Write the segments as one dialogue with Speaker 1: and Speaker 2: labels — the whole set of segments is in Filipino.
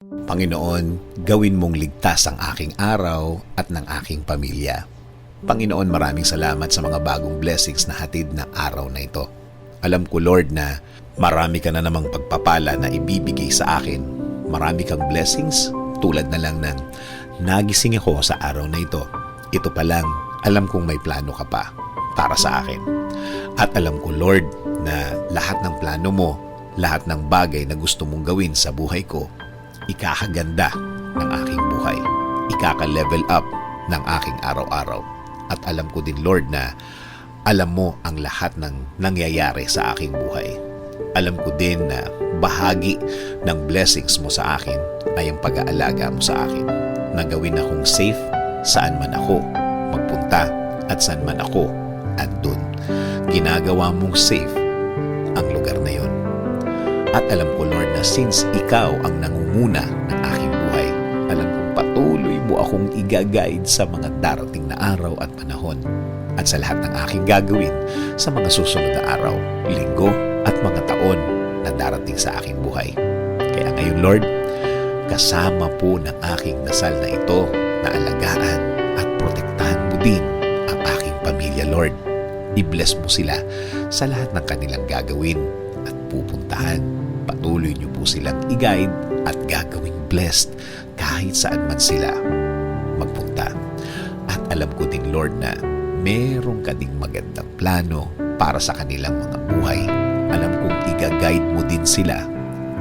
Speaker 1: Panginoon, gawin mong ligtas ang aking araw at ng aking pamilya. Panginoon, maraming salamat sa mga bagong blessings na hatid ng araw na ito. Alam ko, Lord, na marami ka na namang pagpapala na ibibigay sa akin. Marami kang blessings tulad na lang ng nagising ako sa araw na ito. Ito pa lang, alam kong may plano ka pa para sa akin. At alam ko, Lord, na lahat ng plano mo, lahat ng bagay na gusto mong gawin sa buhay ko, ikakaganda ng aking buhay. Ikaka-level up ng aking araw-araw. At alam ko din, Lord, na alam mo ang lahat ng nangyayari sa aking buhay. Alam ko din na bahagi ng blessings mo sa akin ay ang pag-aalaga mo sa akin. Na gawin akong safe saan man ako magpunta at saan man ako andun. Ginagawa mong safe ang lugar na yon. At alam ko, Lord, na since ikaw ang nangunguna ng aking buhay, alam kong patuloy mo akong i-guide sa mga darating na araw at panahon at sa lahat ng aking gagawin sa mga susunod na araw, linggo at mga taon na darating sa aking buhay. Kaya ngayon, Lord, kasama po ng aking dasal na ito na alagaan at protektahan mo din ang aking pamilya, Lord. I-bless mo sila sa lahat ng kanilang gagawin at pupuntahan. Patuloy niyo po silang i-guide at gagawing blessed kahit saan man sila magpunta. At alam ko din, Lord, na meron ka ding magandang plano para sa kanilang mga buhay. Alam kong i-guide mo din sila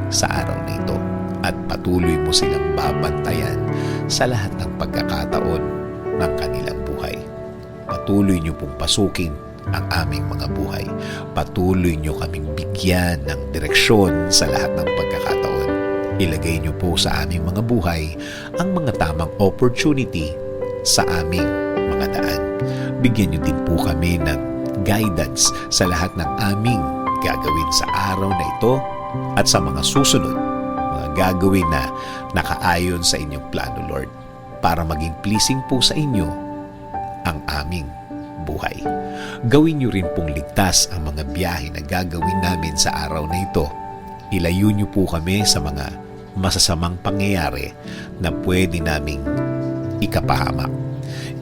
Speaker 1: sa araw na ito at patuloy mo silang babantayan sa lahat ng pagkakataon ng kanilang buhay. Patuloy niyo pong pasukin ang aming mga buhay. Patuloy niyo kaming bigyan ng direksyon sa lahat ng pagkakataon. Ilagay niyo po sa aming mga buhay ang mga tamang opportunity sa aming mga daan. Bigyan niyo din po kami ng guidance sa lahat ng aming gagawin sa araw na ito at sa mga susunod, mga gagawin na nakaayon sa inyong plano, Lord, para maging pleasing po sa inyo ang aming buhay. Gawin niyo rin pong ligtas ang mga biyahe na gagawin namin sa araw na ito. Ilayo niyo po kami sa mga masasamang pangyayari na pwede naming ikapahamak.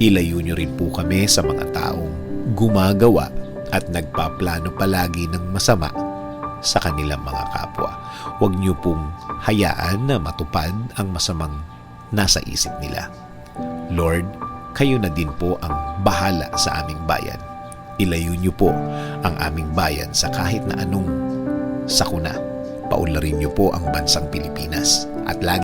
Speaker 1: Ilayo niyo rin po kami sa mga taong gumagawa at nagpaplano palagi ng masama sa kanilang mga kapwa. Huwag niyo pong hayaan na matupad ang masamang nasa isip nila. Lord, kayo na din po ang bahala sa aming bayan. Ilayo niyo po ang aming bayan sa kahit na anong sakuna. Paunlarin niyo po ang bansang Pilipinas at lagi